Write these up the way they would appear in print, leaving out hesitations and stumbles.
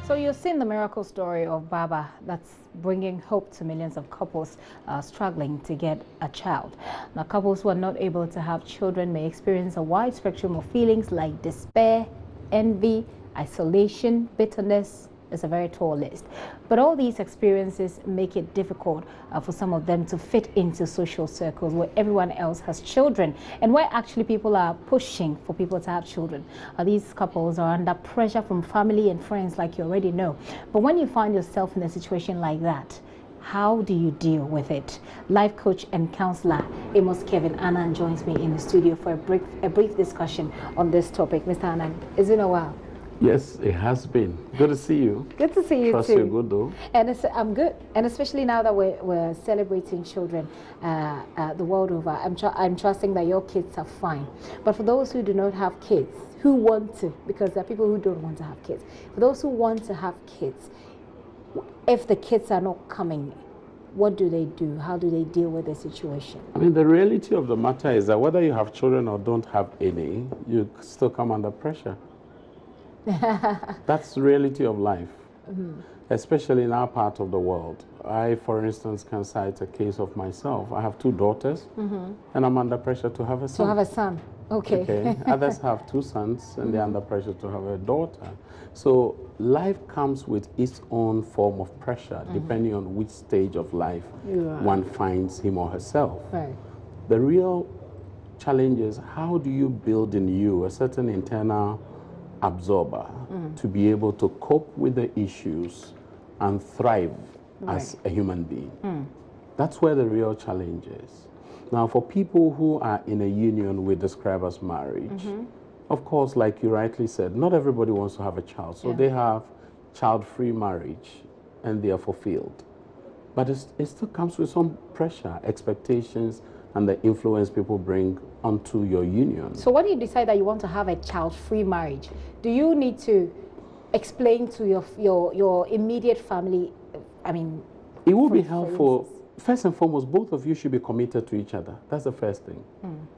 So you've seen the miracle story of Baba that's bringing hope to millions of couples struggling to get a child. Now, couples who are not able to have children may experience a wide spectrum of feelings like despair, envy, isolation, bitterness. It's a very tall list. But all these experiences make it difficult for some of them to fit into social circles where everyone else has children and where actually people are pushing for people to have children. These couples are under pressure from family and friends, like you already know. But when you find yourself in a situation like that, how do you deal with it? Life coach and counselor Amos Kevin-Annan joins me in the studio for a brief discussion on this topic. Mr. Annan, it's been a while. Yes, it has been. Good to see you. Good to see you Trust too. you're good though. And I'm good, and especially now that we're celebrating children the world over. I'm trusting that your kids are fine. But for those who do not have kids, who want to, because there are people who don't want to have kids. For those who want to have kids, if the kids are not coming, what do they do? How do they deal with the situation? I mean, the reality of the matter is that whether you have children or don't have any, you still come under pressure. That's the reality of life, especially in our part of the world. I, for instance, can cite a case of myself. I have two daughters, and I'm under pressure to have a son. To have a son, okay. Others have two sons, and they're under pressure to have a daughter. So life comes with its own form of pressure, depending on which stage of life one finds him or herself. Right. The real challenge is, how do you build in you a certain internal absorber to be able to cope with the issues and thrive as a human being. That's where the real challenge is. Now, for people who are in a union we describe as marriage, of course, like you rightly said, not everybody wants to have a child. So they have child-free marriage and they are fulfilled. But it still comes with some pressure, expectations, and the influence people bring onto your union. So when you decide that you want to have a child-free marriage, do you need to explain to your immediate family? I mean, it will be helpful. First and foremost, both of you should be committed to each other. That's the first thing.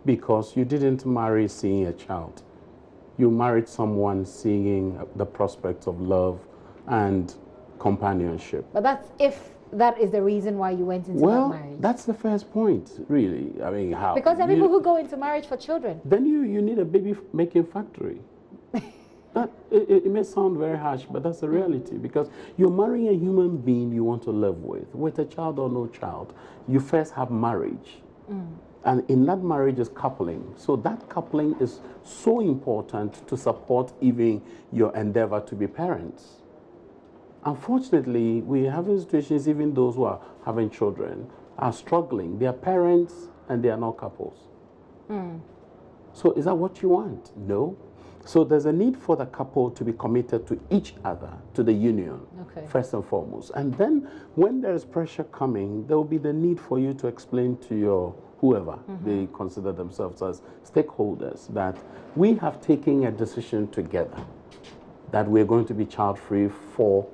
Because you didn't marry seeing a child. You married someone seeing the prospects of love and companionship. But that's if that is the reason why you went into that marriage. That's the first point, really. I mean, how? Because there are people who go into marriage for children. Then you need a baby-making factory. It may sound very harsh, but that's the reality. Because you're marrying a human being you want to live with a child or no child. You first have marriage. And in that marriage is coupling. So that coupling is so important to support even your endeavor to be parents. Unfortunately, we have situations, even those who are having children are struggling. They are parents and they are not couples. So is that what you want? No. So there's a need for the couple to be committed to each other, to the union, first and foremost. And then when there is pressure coming, there will be the need for you to explain to your whoever they consider themselves as stakeholders that we have taken a decision together that we're going to be child-free for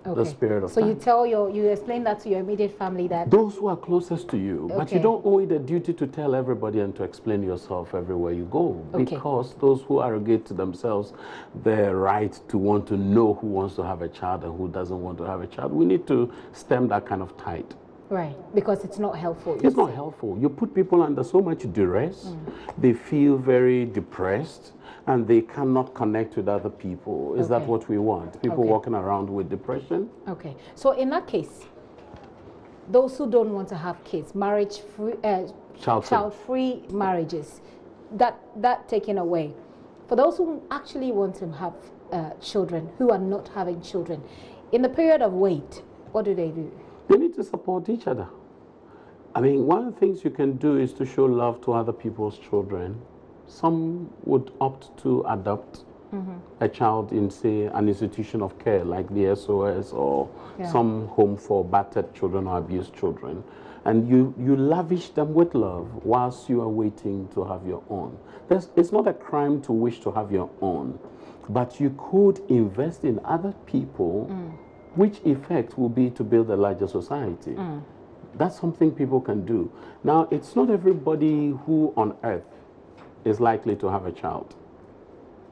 the spirit of time. So you explain that to your immediate family, that those who are closest to you, but you don't owe it a duty to tell everybody and to explain yourself everywhere you go, because those who arrogate to themselves their right to want to know who wants to have a child and who doesn't want to have a child, we need to stem that kind of tide. Right, because it's not helpful. It's not helpful. You put people under so much duress, they feel very depressed, and they cannot connect with other people. Is that what we want? People walking around with depression? Okay. So in that case, those who don't want to have kids, child-free marriages, that taken away. For those who actually want to have children, who are not having children, in the period of wait, what do? They need to support each other. I mean, one of the things you can do is to show love to other people's children. Some would opt to adopt a child in, say, an institution of care like the SOS or some home for battered children or abused children. And you lavish them with love whilst you are waiting to have your own. It's not a crime to wish to have your own, but you could invest in other people, which effect will be to build a larger society. That's something people can do. Now, it's not everybody who on earth is likely to have a child.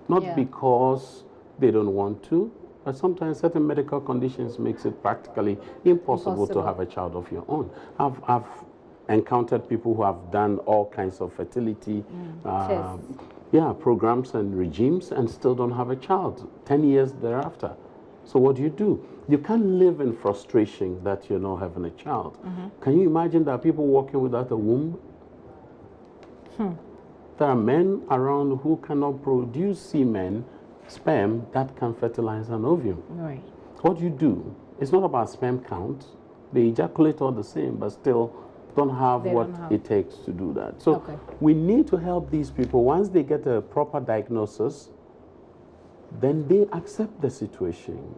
Not because they don't want to, But sometimes certain medical conditions makes it practically impossible to have a child of your own. I've encountered people who have done all kinds of fertility programs and regimes and still don't have a child 10 years thereafter. So what do? You can't live in frustration that you're not having a child. Can you imagine that people walking without a womb? There are men around who cannot produce semen, sperm, that can fertilize an ovum. Right. What do? It's not about sperm count. They ejaculate all the same, but still don't have it takes to do that. So we need to help these people. Once they get a proper diagnosis, then they accept the situation.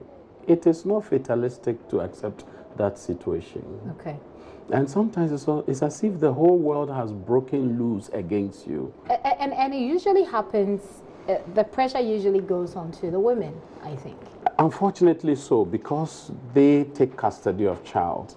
It is not fatalistic to accept that situation. Okay. And sometimes it's as if the whole world has broken loose against you. And it usually happens, the pressure usually goes on to the women, I think. Unfortunately so, because they take custody of child.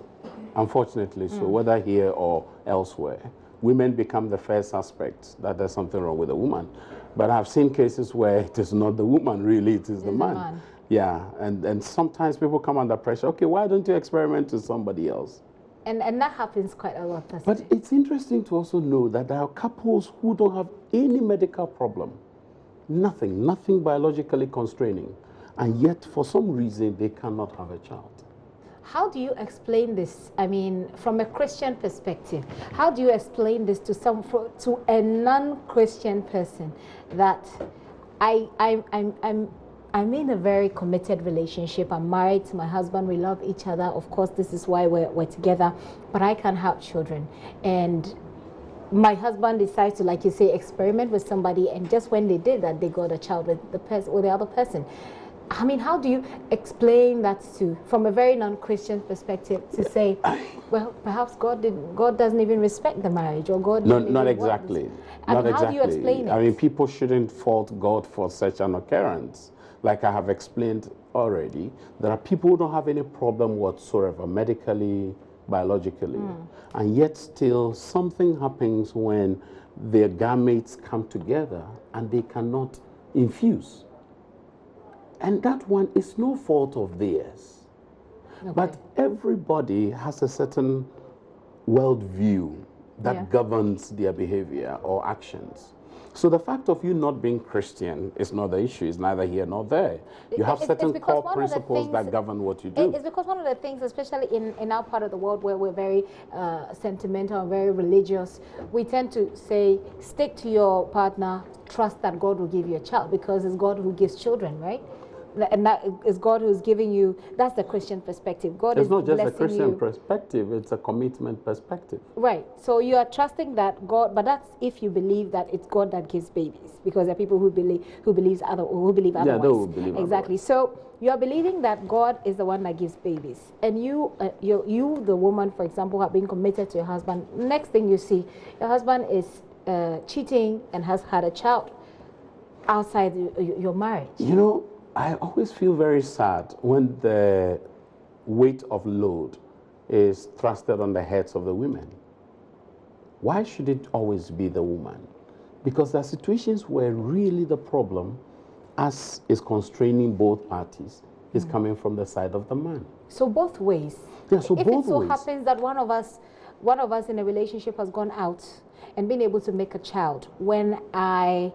Unfortunately so, whether here or elsewhere. Women become the first suspects that there's something wrong with a woman. But I've seen cases where it is not the woman, really, it is the man. Yeah, and sometimes people come under pressure. Okay, why don't you experiment with somebody else? And that happens quite a lot, doesn't But it? it's interesting to also know that there are couples who don't have any medical problem. Nothing biologically constraining. And yet, for some reason, they cannot have a child. How do you explain this? I mean, from a Christian perspective, how do you explain this to a non-Christian person that I'm in a very committed relationship. I'm married to my husband. We love each other. Of course, this is why we're together. But I can't have children. And my husband decides to, like you say, experiment with somebody. And just when they did that, they got a child with the other person. I mean, how do you explain that from a very non-Christian perspective, to say, well, perhaps God doesn't even respect the marriage, or God didn't not even exactly. How do you explain it? I mean, people shouldn't fault God for such an occurrence. Like I have explained already, there are people who don't have any problem whatsoever, medically, biologically, and yet still something happens when their gametes come together and they cannot infuse. And that one is no fault of theirs. Okay. But everybody has a certain worldview that governs their behavior or actions. So the fact of you not being Christian is not the issue. It's neither here nor there. You have certain core principles that govern what you do. It's because one of the things, especially in our part of the world where we're very sentimental and very religious, we tend to say, stick to your partner, trust that God will give you a child, because it's God who gives children, right? And that is God who's giving you, that's the Christian perspective. God is blessing you. It's not just a Christian perspective, it's a commitment perspective. Right. So you are trusting that God, but that's if you believe that it's God that gives babies, because there are people who believe otherwise. Yeah, they will believe exactly. Otherwise. So you are believing that God is the one that gives babies, and you, the woman, for example, have been committed to your husband. Next thing you see, your husband is cheating and has had a child outside your marriage. You know, I always feel very sad when the weight of load is thrusted on the heads of the women. Why should it always be the woman? Because there are situations where really the problem, as is constraining both parties, is coming from the side of the man. So both ways. Yeah, so if both it so ways. happens that one of us in a relationship has gone out and been able to make a child, when I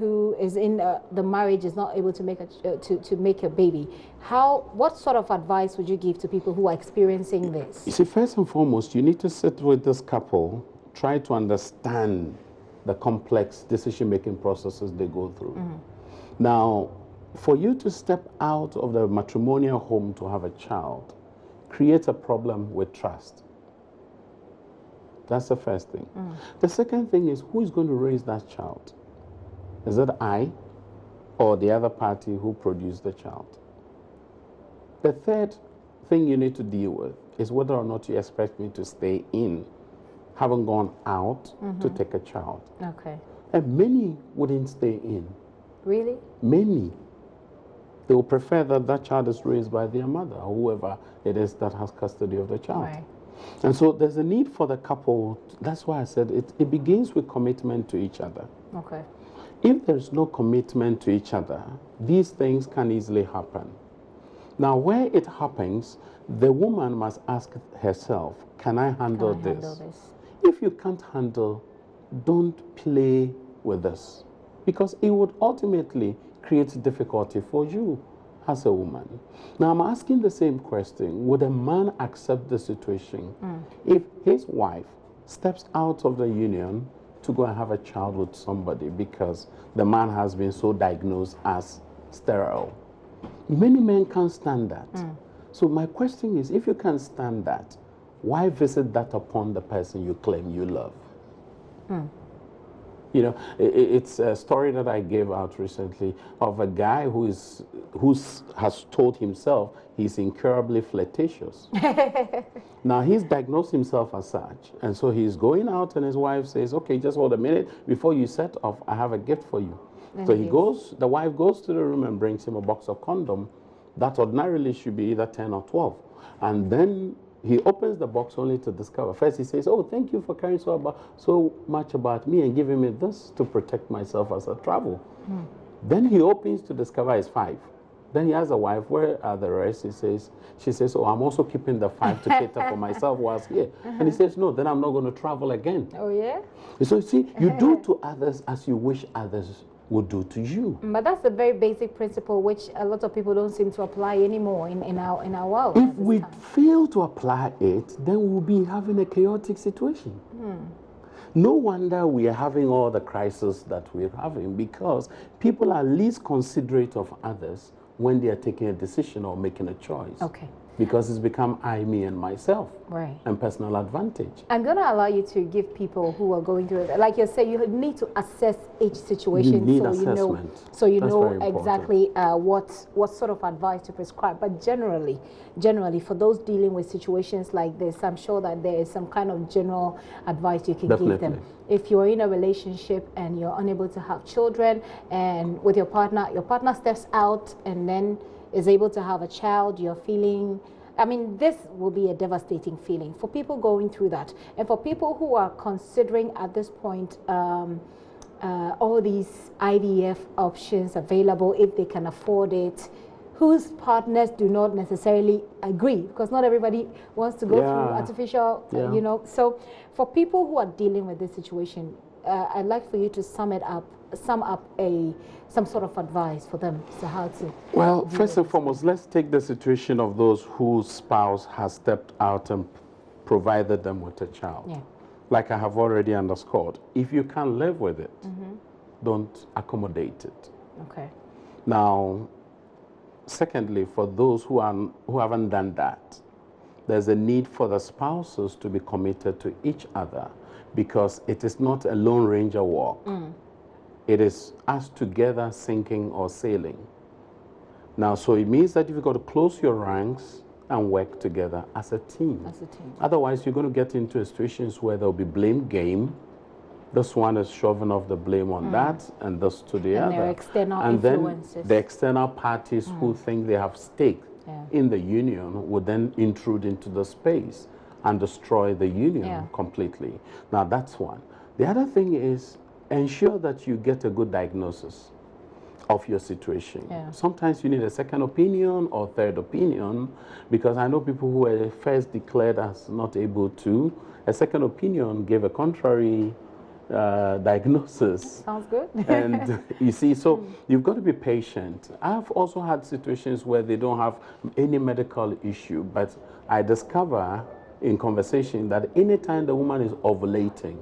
who is in the marriage is not able to make a baby, what sort of advice would you give to people who are experiencing this? You see, first and foremost, you need to sit with this couple, try to understand the complex decision-making processes they go through. Now, for you to step out of the matrimonial home to have a child creates a problem with trust. That's the first thing. The second thing is, who is going to raise that child? Is it I or the other party who produced the child? The third thing you need to deal with is whether or not you expect me to stay in, having gone out to take a child. Okay. And many wouldn't stay in. Really? Many. They will prefer that that child is raised by their mother, or whoever it is that has custody of the child. Right. And so there's a need for the couple. That's why I said it begins with commitment to each other. Okay. If there's no commitment to each other, these things can easily happen. Now, where it happens, the woman must ask herself, can I handle this? If you can't handle, don't play with this, because it would ultimately create difficulty for you as a woman. Now, I'm asking the same question. Would a man accept the situation if his wife steps out of the union to go and have a child with somebody because the man has been so diagnosed as sterile? Many men can't stand that. So my question is, if you can't stand that, why visit that upon the person you claim you love? You know, it's a story that I gave out recently of a guy who has told himself he's incurably flirtatious. Now, he's diagnosed himself as such, and so he's going out, and his wife says, okay, just hold a minute before you set off, I have a gift for you. So he goes, the wife goes to the room and brings him a box of condom that ordinarily should be either 10 or 12. And then he opens the box only to discover. First he says, oh, thank you for caring so much about me and giving me this to protect myself as I travel. Then he opens to discover it's 5. Then he asks the wife, where are the rest? She says, oh, I'm also keeping the 5 to cater for myself whilst here. And he says, no, then I'm not going to travel again. Oh, yeah? So you see, you do to others as you wish others would do to you. But that's a very basic principle which a lot of people don't seem to apply anymore in our world. If we fail to apply it, then we'll be having a chaotic situation. No wonder we are having all the crises that we're having, because people are least considerate of others when they are taking a decision or making a choice. Okay. Because it's become I, me, and myself. Right. And personal advantage. I'm going to allow you to give people who are going through it, like you say, you need to assess each situation. You need assessment. So you know exactly what sort of advice to prescribe. But generally, for those dealing with situations like this, I'm sure that there is some kind of general advice you can give them. If you're in a relationship and you're unable to have children, and with your partner steps out and then is able to have a child, you're feeling, I mean, this will be a devastating feeling for people going through that. And for people who are considering at this point all these IVF options available if they can afford it, whose partners do not necessarily agree, because not everybody wants to go through artificial, you know. So for people who are dealing with this situation, I'd like for you to sum up some sort of advice for them as to how to. Well, first and foremost, let's take the situation of those whose spouse has stepped out and provided them with a child. Yeah. Like I have already underscored, if you can't live with it, don't accommodate it. Okay. Now, secondly, for those who haven't done that, there's a need for the spouses to be committed to each other, because it is not a Lone Ranger walk. It is us together sinking or sailing. Now, so it means that you've got to close your ranks and work together as a team. Otherwise, you're going to get into situations where there'll be blame game. This one is shoving off the blame on that, and this to the other. Their external and influences. Then the external parties who think they have stake in the union would then intrude into the space and destroy the union completely. Now, that's one. The other thing is, ensure that you get a good diagnosis of your situation. Sometimes you need a second opinion or third opinion, because I know people who were first declared as not able to, a second opinion gave a contrary diagnosis. Sounds good. And you see, so you've got to be patient. I've also had situations where they don't have any medical issue, but I discover in conversation that anytime the woman is ovulating,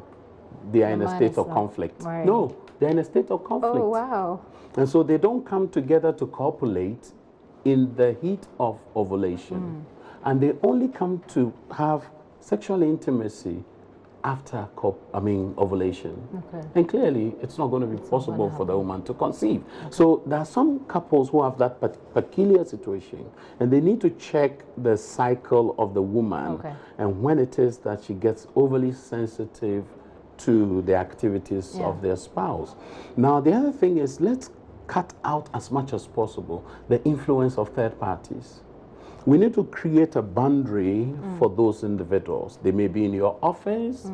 they are in a state of conflict. No, they're in a state of conflict. Oh, wow. And so they don't come together to copulate in the heat of ovulation. And they only come to have sexual intimacy after ovulation. And clearly, it's not going to be possible for the woman to conceive. So there are some couples who have that peculiar situation, and they need to check the cycle of the woman and when it is that she gets overly sensitive to the activities of their spouse. Now, the other thing is, let's cut out as much as possible the influence of third parties. We need to create a boundary for those individuals. They may be in your office,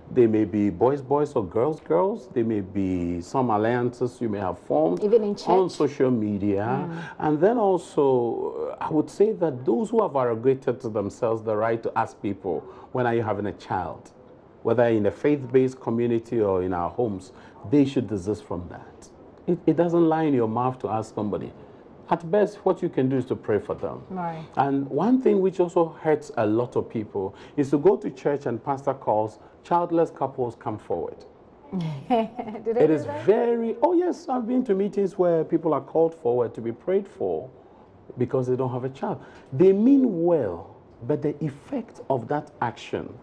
They may be boys, boys, or girls, girls. They may be some alliances you may have formed Even in church? on social media. And then also, I would say that those who have arrogated to themselves the right to ask people, when are you having a child? Whether in a faith-based community or in our homes, they should desist from that. It doesn't lie in your mouth to ask somebody. At best, what you can do is to pray for them. Right. And one thing which also hurts a lot of people is to go to church and pastor calls, childless couples come forward. It is very, oh yes, I've been to meetings where people are called forward to be prayed for because they don't have a child. They mean well, but the effect of that action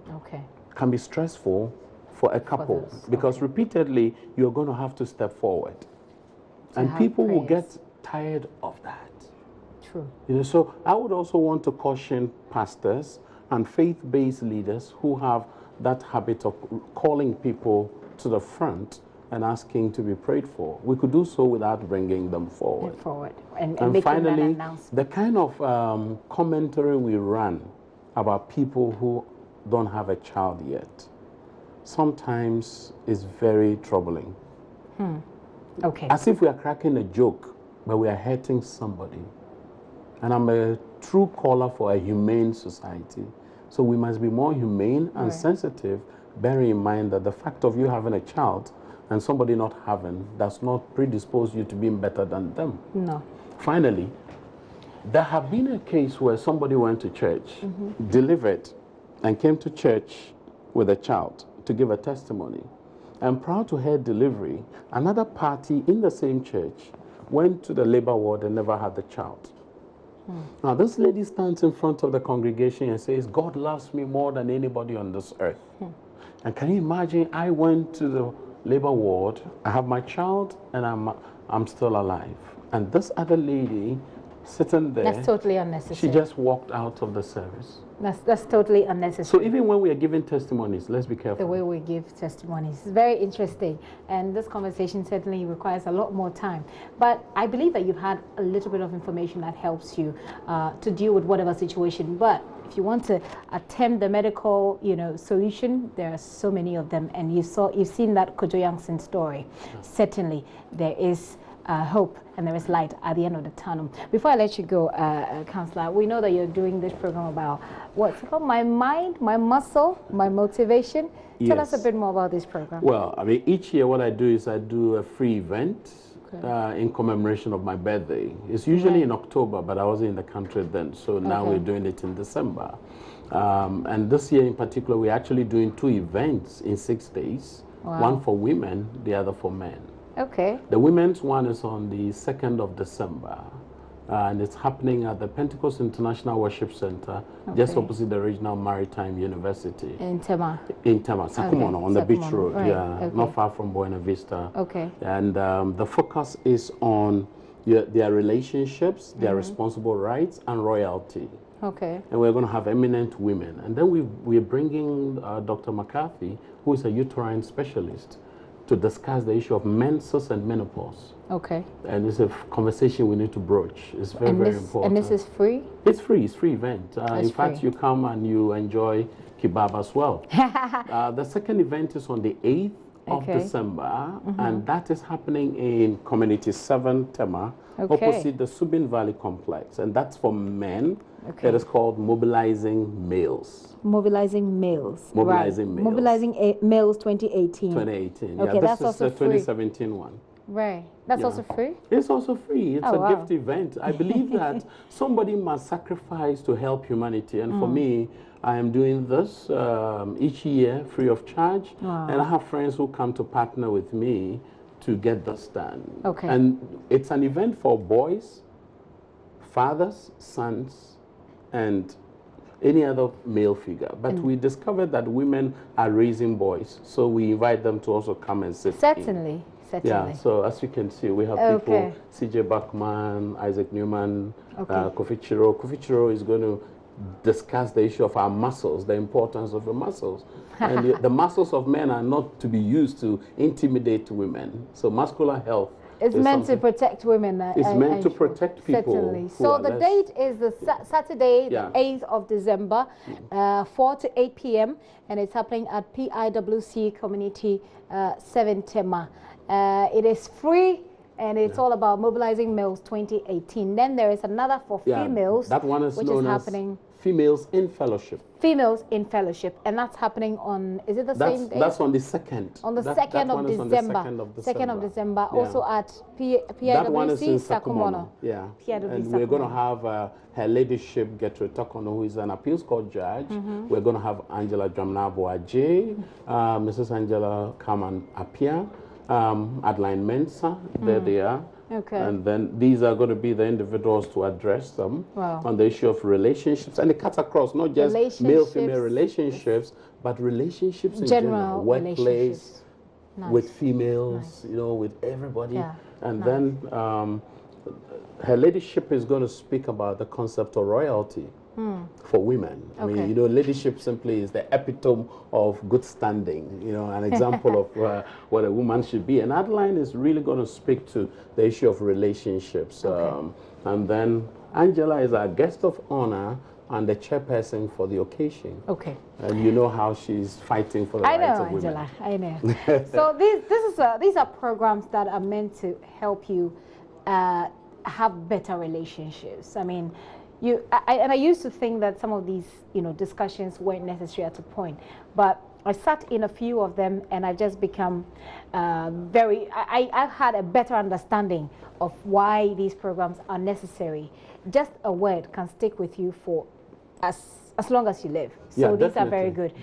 can be stressful for a couple because repeatedly you're going to have to step forward. And people will get tired of that. True. You know, so I would also want to caution pastors and faith-based leaders who have that habit of calling people to the front and asking to be prayed for. We could do so without bringing them forward. And finally, the kind of commentary we run about people who don't have a child yet sometimes is very troubling. As if we are cracking a joke, but we are hurting somebody. And I'm a true caller for a humane society. So we must be more humane and sensitive, bearing in mind that the fact of you having a child and somebody not having does not predispose you to being better than them. No. Finally, there have been a case where somebody went to church, delivered, and came to church with a child to give a testimony. And prior to her delivery, another party in the same church went to the labor ward and never had the child. Now this lady stands in front of the congregation and says, God loves me more than anybody on this earth. And can you imagine, I went to the labor ward, I have my child, and I'm still alive. And this other lady sitting there, that's totally unnecessary. She just walked out of the service. That's totally unnecessary. So even when we are giving testimonies, let's be careful. The way we give testimonies is very interesting, and this conversation certainly requires a lot more time. But I believe that you've had a little bit of information that helps you to deal with whatever situation. But if you want to attempt the medical, solution, there are so many of them, and you've seen that Kojo Youngson story. Certainly, there is hope and there is light at the end of the tunnel. Before I let you go, Councillor, we know that you're doing this program about what's called My Mind, My Muscle, My Motivation. Tell us a bit more about this program. Well, I mean, each year what I do is I do a free event in commemoration of my birthday. It's usually in October, but I wasn't in the country then, so now we're doing it in December. And this year in particular, we're actually doing 2 events in 6 days. Wow. One for women, the other for men. Okay. The women's one is on the 2nd of December, and it's happening at the Pentecost International Worship Center, just opposite the Regional Maritime University. In Tema? In Tema, Sakumono, on the beach road, not far from Buena Vista. Okay. And the focus is on their relationships, their responsible rights, and royalty. Okay. And we're going to have eminent women. And then we're bringing Dr. McCarthy, who is a uterine specialist, to discuss the issue of menses and menopause. Okay. And it's a conversation we need to broach. It's very important. And this is free? It's free. It's free event. In fact, you come and you enjoy kebab as well. The second event is on the 8th of December, and that is happening in Community 7 Tema, opposite the Subin Valley Complex. And that's for men. It is called Mobilizing Males. Mobilizing Males. Mobilizing Males. Mobilizing Males 2018. 2018. Okay, this that's is also the 2017 one. Right. That's also free? It's also free. It's a gift event. I believe that somebody must sacrifice to help humanity. And for me, I am doing this each year free of charge. And I have friends who come to partner with me to get this done. Okay. And it's an event for boys, fathers, sons, and any other male figure. But we discovered that women are raising boys. So we invite them to also come and sit Certainly. Yeah, so as you can see, we have people, CJ Bachman, Isaac Newman, Kofi Chiro. Kofi Chiro is going to discuss the issue of our muscles, the importance of the muscles. And the muscles of men are not to be used to intimidate women. So muscular health It's meant to protect women. It's meant to protect people. Certainly. So the date is the Saturday, the 8th of December, 4 to 8 p.m. And it's happening at PIWC Community 7 Tema. It is free. And it's all about mobilizing males 2018. Then there is another for females. That one is known as Females in Fellowship. Females in Fellowship. And that's happening on, is it the same day? That's on the 2nd. On the 2nd of December. 2nd of December. Also at PIWC Sakumono. Yeah. And we're going to have Her Ladyship Getro Tokono, who is an appeals court judge. We're going to have Angela Jamnabo Ajay, Mrs. Angela Kaman Apia, Adeline Mensah, there they are. Okay. And then these are going to be the individuals to address them on the issue of relationships. And it cuts across not just male-female relationships, but relationships in general. Workplace, with females, you know, with everybody. And then Her Ladyship is going to speak about the concept of royalty. For women. I mean, you know, leadership simply is the epitome of good standing, you know, an example of what a woman should be. And Adeline is really going to speak to the issue of relationships. And then Angela is our guest of honor and the chairperson for the occasion. And you know how she's fighting for the rights of women. I know, Angela. So these are programs that are meant to help you have better relationships. I mean, I used to think that some of these, you know, discussions weren't necessary at a point, but I sat in a few of them and I've just become I've had a better understanding of why these programs are necessary. Just a word can stick with you for as long as you live. So these are very good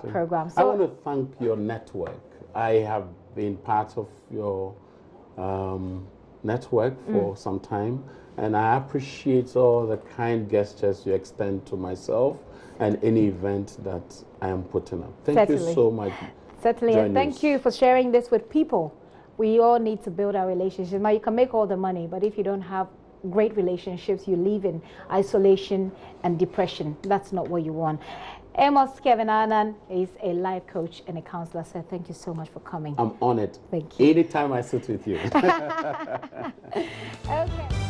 programs. So I want to thank your network. I have been part of your network for some time. And I appreciate all the kind gestures you extend to myself and any event that I am putting up. Thank you so much. Certainly, and thank you for sharing this with people. We all need to build our relationships. Now, you can make all the money, but if you don't have great relationships, you live in isolation and depression. That's not what you want. Amos Kevin-Annan is a life coach and a counselor. So thank you so much for coming. I'm honored. Thank you. Anytime I sit with you. Okay.